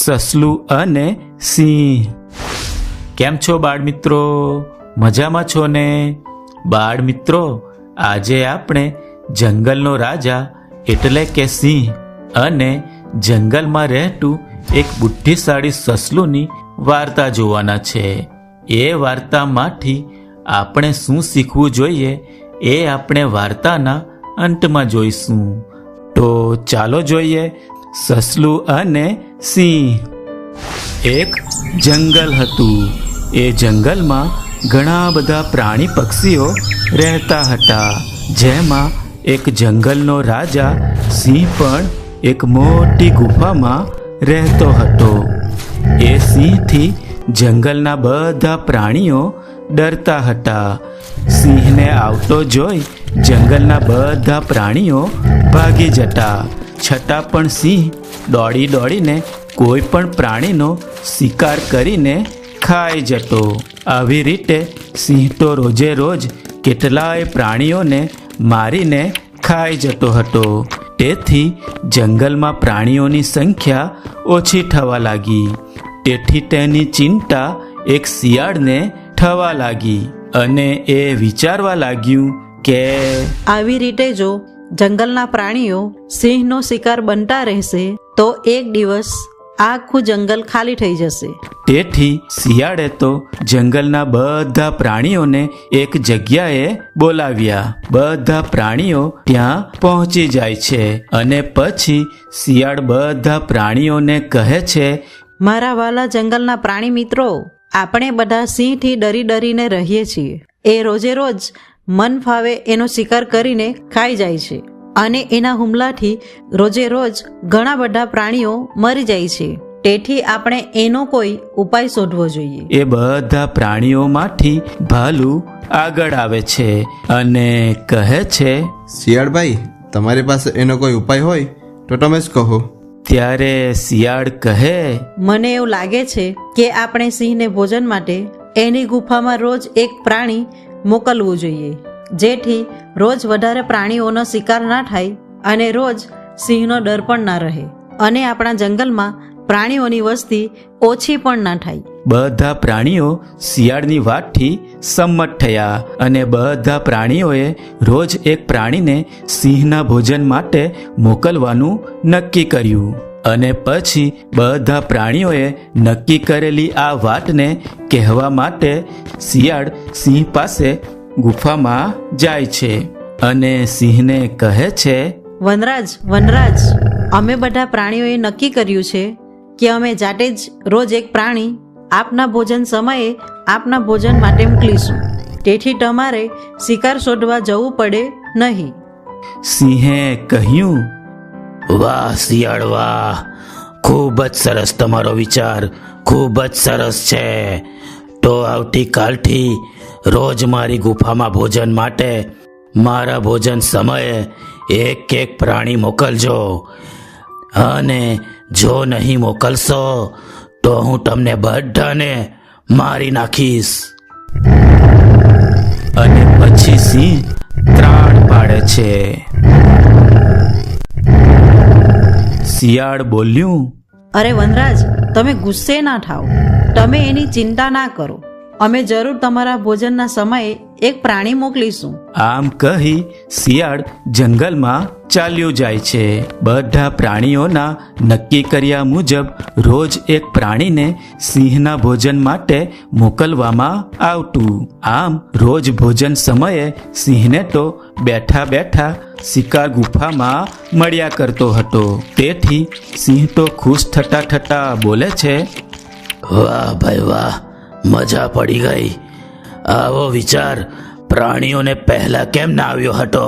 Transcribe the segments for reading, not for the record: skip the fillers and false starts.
સસલું અને સિંહ. કેમ છો બાળ મિત્રો? મજામાં છો ને? બાળ મિત્રો, આજે આપણે જંગલનો રાજા એટલે કે સિંહ અને જંગલમાં રહેતું એક બુદ્ધિશાળી સસલુંની વાર્તા જોવાના છે. એ વાર્તામાંથી આપણે શું શીખવું જોઈએ એ આપણે વાર્તાના અંતમાં જોઈશું. તો ચાલો જોઈએ સસલું અને સિંહ. એક જંગલ હતું. એ જંગલમાં ઘણા બધા પ્રાણી પક્ષીઓ રહેતા હતા. જેમાં એક જંગલનો રાજા સિંહ પણ એક મોટી ગુફામાં રહેતો હતો. એ સિંહથી જંગલના બધા પ્રાણીઓ ડરતા હતા. સિંહને આવતો જોઈ જંગલના બધા પ્રાણીઓ ભાગી જતા. છતાં પણ સિંહ દોડી દોડીને કોઈ પણ પ્રાણીનો શિકાર કરીને ખાઈ જતો. આવી રીતે સિંહ તો રોજે રોજ કેટલાય પ્રાણીઓને મારીને ખાઈ જતો હતો. તેથી જંગલમાં પ્રાણીઓની સંખ્યા ઓછી થવા લાગી. તેથી તેની ચિંતા એક શિયાળને થવા લાગી અને એ વિચારવા લાગ્યું કે આવી રીતે જો જંગલના પ્રાણીઓ સિંહનો શિકાર બનતા રહેશે તો એક દિવસ આખું જંગલ ખાલી થઈ જશે. તેથી શિયાળે તો જંગલના બધા પ્રાણીઓને એક જગ્યાએ બોલાવ્યા. બધા પ્રાણીઓ ત્યાં પહોંચી જાય છે અને પછી શિયાળ બધા પ્રાણીઓને કહે છે, મારા વાલા જંગલના પ્રાણી મિત્રો, આપણે બધા સિંહથી ડરી ડરીને રહીએ છીએ. એ રોજે રોજ મન ફાવે એનો શિકાર કરીને ખાઈ જાય છે અને એના હુમલાથી રોજે રોજ ઘણા બધા પ્રાણીઓ મરી જાય છે. તેથી આપણે એનો કોઈ ઉપાય શોધવો જોઈએ. એ બધા પ્રાણીઓમાંથી ભાલું આગળ આવે છે અને કહે છે, શિયાળભાઈ, તમારી પાસે એનો કોઈ ઉપાય હોય તો તમે જ કહો. ત્યારે શિયાળ કહે, મને એવું લાગે છે કે આપણે સિંહને ભોજન માટે એની ગુફામાં રોજ એક પ્રાણી મોકલવું જોઈએ, જેથી રોજ વધારે પ્રાણીઓનો શિકાર ના થાય અને રોજ સિંહનો ડર પણ ના રહે અને આપણા જંગલમાં પ્રાણીઓની વસ્તી ઓછી પણ ના થાય. બધા પ્રાણીઓ શિયાળની વાતથી સંમત થયા અને બધા પ્રાણીઓએ રોજ એક પ્રાણીને સિંહના ભોજન માટે મોકલવાનું નક્કી કર્યું. અને પછી બધા પ્રાણીઓએ નક્કી કરેલી આ વાતને કહેવા માટે શિયાળ સિંહ પાસે ગુફામાં જાય છે અને સિંહને કહે છે, વનરાજ, વનરાજ, અમે બધા પ્રાણીઓએ નક્કી કર્યું છે કે અમે જાતે જ રોજ એક પ્રાણી આપના ભોજન સમયે આપના ભોજન માટે મોકલીશું. તેથી તમારે શિકાર શોધવા જવું પડે નહીં. સિંહે કહ્યું, વાહ શિયાળ વાહ, ખૂબ જ સરસ તમારો વિચાર, ખૂબ જ સરસ છે. તો આવતીકાલથી રોજ મારી ગુફામાં ભોજન માટે મારા ભોજન સમયે એક એક પ્રાણી મોકલજો અને જો નહીં મોકલશો તો હું તમને બધાને મારી નાખીશ. અને પછી સિંહ ત્રાણ પાડે છે. શિયાળ બોલ્યું, અરે વનરાજ, તમે ગુસ્સે ના થાઓ, તમે એની ચિંતા ના કરો. અમે જરૂર તમારા ભોજનના સમયે એક પ્રાણી મોકલીશું. આમ કહી શિયાળ જંગલમાં ચાલ્યું જાય છે. બધા પ્રાણીઓના નક્કી કર્યા મુજબ રોજ એક પ્રાણીને સિંહના ભોજન માટે મોકલવામાં આવતું. આમ રોજ ભોજન સમયે સિંહને તો બેઠા બેઠા શિકાર ગુફામાં મળ્યા કરતો હતો. તેથી સિંહ તો ખુશ થતા થતા બોલે છે, વાહ ભાઈ વાહ, મજા પડી ગઈ. આવો વિચાર પ્રાણીઓને પહેલા કેમ ના આવ્યો હતો?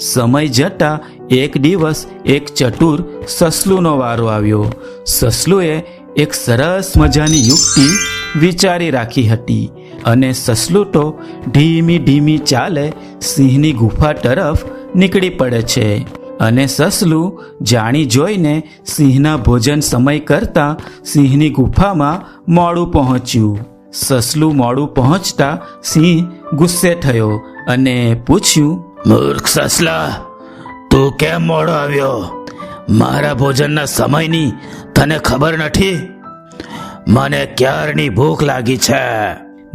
સમય જતા એક દિવસ એક ચતુર સસલુનો વારો આવ્યો. સસલુએ એક સરસ મજાની યુક્તિ વિચારી રાખી હતી અને સસલું તો ધીમી ધીમી ચાલે સિંહની ગુફા તરફ નીકળી પડે છે. અને સસલું જાણી જોઈને સિંહના ભોજન સમય કરતાં સિંહની ગુફામાં મોડું પહોંચ્યું. સસલું મોડું પહોંચતા સિંહ ગુસ્સે થયો અને પૂછ્યું, મૂર્ખ સસલા, તું તું કેમ મોડો આવ્યો? મારા ભોજનના સમયની તને ખબર નથી? મને ક્યારની ભૂખ લાગી છે.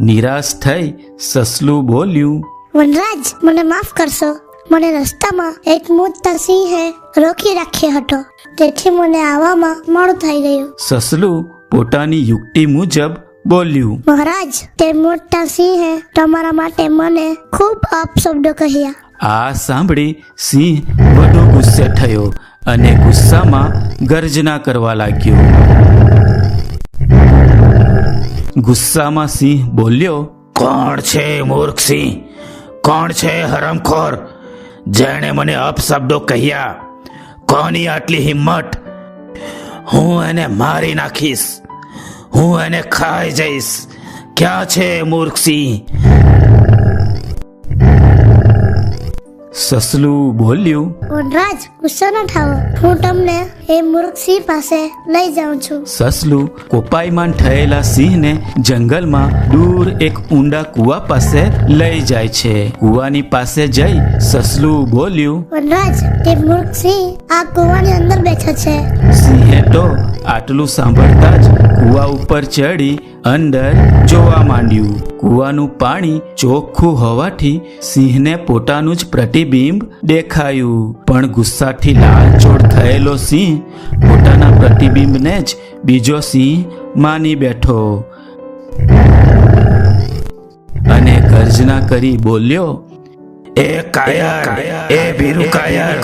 નિરાશ થઈ સસલું બોલ્યું, વનરાજ, મને માફ કરશો. મને રસ્તામાં એક મોટા સિંહે રોકી રાખ્યો હતો, તેથી મને આવવામાં મોડું થઈ ગયું. સસલું પોતાની યુક્તિ મુજબ બોલ્યું, મહારાજ, તે મોટા સિંહે તમારા માટે મને ખૂબ અપશબ્દો કહ્યા. આ સાંભળી સિંહ વધુ ગુસ્સે થયો અને ગુસ્સામાં ગર્જના કરવા લાગ્યો. ગુસ્સામાં સિંહ બોલ્યો, કોણ છે મૂર્ખ સિંહ? કોણ છે હરામખોર જેણે મને અપશબ્દો કહ્યા? કોની આટલી હિંમત? હું એને મારી નાખીશ. હું એને ખાઈ જઈશ. ક્યાં છે મૂર્ખ સિંહ? સસલું બોલ્યું, વનરાજ, ગુસ્સો ન થાઓ. હું તમને એ મૂર્ખ સિંહ પાસે લઈ જાઉં છું. સસલું કોપાયમાન થયેલા સિંહને જંગલમાં દૂર એક ઊંડા કૂવા પાસે લઈ જાય છે. કૂવાની પાસે જઈ સસલું બોલ્યું, વનરાજ, તે મૂર્ખ સિંહ આ કૂવાની અંદર બેઠો છે. સિંહે તો આટલું સાંભળતા જ કૂવા ઉપર ચડી અંદર જોવા માંડ્યું. કૂવાનું પાણી ચોખ્ખું હોવાથી સિંહને પોતાનું જ પ્રતિબિંબ દેખાયું. પણ ગુસ્સાથી લાલચોળ થયેલો સિંહ પોતાના પ્રતિબિંબને જ બીજો સિંહ માની બેઠો અને ગર્જના કરી બોલ્યો, એ કાયર, એ ભીરુ કાયર,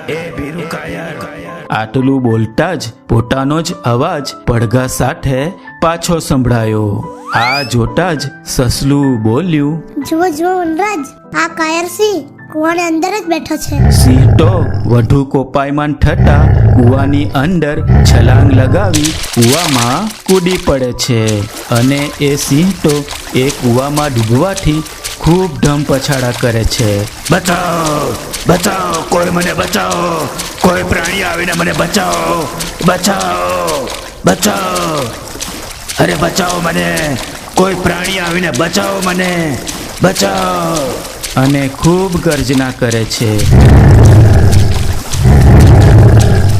એ ભીરુ કાયર. આટલું બોલતા જ પોતાનો જ અવાજ પડઘા સાથે પાછો સંભળાયો. આ જોતા જ સસલું બોલ્યું, જુઓ જુઓ વનરાજ, આ કાયર સિંહ કૂવાની અંદર જ બેઠો છે. સિંહ તો વધુ કોપાયમાન થતા કૂવાની અંદર છલાંગ લગાવી કૂવામાં કૂદી પડે છે અને એ સિંહ તો એ કૂવામાં ડૂબવાથી ખૂબ ધમ પછાડા કરે છે. બચાવો, બચાવો, કોઈ મને બચાવો, કોઈ પ્રાણી આવીને મને બચાવો, બચાવો, બચાવો, અરે બચાવો મને, કોઈ પ્રાણી આવીને બચાવો મને, બચાવો, અને ખૂબ ગર્જના કરે છે.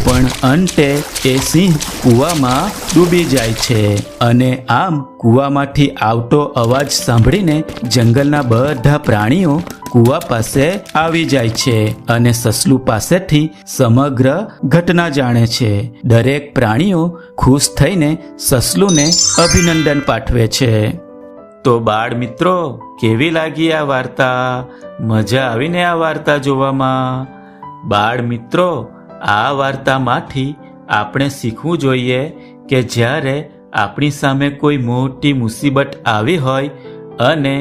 પણ અંતે એ સિંહ કૂવામાં ડૂબી જાય છે અને આમ કૂવામાંથી આવતો અવાજ સાંભળીને જંગલના બધા પ્રાણીઓ કૂવા પાસે આવી જાય છે અને સસલું પાસેથી સમગ્ર ઘટના જાણે છે. દરેક પ્રાણીઓ ખુશ થઈને સસલુંને અભિનંદન પાઠવે છે. તો બાળ મિત્રો, કેવી લાગી આ વાર્તા? મજા આવીને આ વાર્તા જોવામાં? બાળ મિત્રો, આ વાર્તામાંથી આપણે શીખવું જોઈએ કે જ્યારે આપણી સામે કોઈ મોટી મુસીબત આવી હોય અને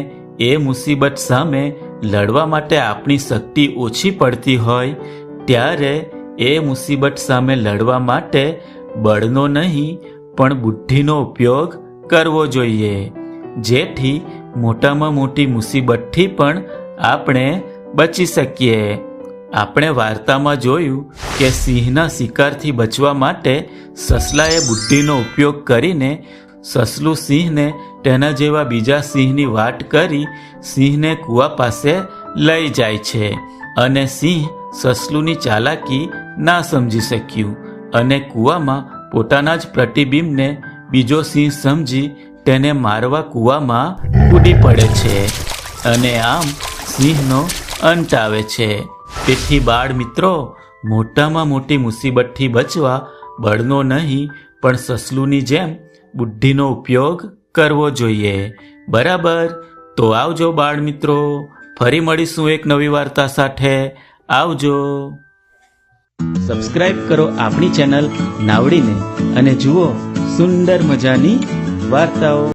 એ મુસીબત સામે લડવા માટે આપણી શક્તિ ઓછી પડતી હોય ત્યારે એ મુસીબત સામે લડવા માટે બળનો નહીં પણ બુદ્ધિનો ઉપયોગ કરવો જોઈએ, જેથી મોટામાં મોટી મુસીબતથી પણ આપણે બચી શકીએ. આપણે વાર્તામાં જોયું કે સિંહના શિકારથી બચવા માટે સસલાએ બુદ્ધિનો ઉપયોગ કરીને સસલું સિંહને તેના જેવા બીજા સિંહની વાટ કરી સિંહને કૂવા પાસે લઈ જાય છે અને સિંહ સસલુંની ચાલાકી ના સમજી શક્યું અને કૂવામાં પોતાના જ પ્રતિબિંબને બીજો સિંહ સમજી તેને મારવા કૂવામાં કૂદી પડે છે અને આમ સિંહનો અંત આવે છે. તેથી બાળ મિત્રો, મોટામાં મોટી મુસીબતથી બચવા બળનો નહીં પણ સસલુંની જેમ બુદ્ધિનો ઉપયોગ કરવો જોઈએ. બરાબર? તો આવજો બાળ મિત્રો, ફરી મળીશું એક નવી વાર્તા સાથે. આવજો. સબસ્ક્રાઇબ કરો આપણી ચેનલ નાવડીને અને જુઓ સુંદર મજાની વાર્તાઓ.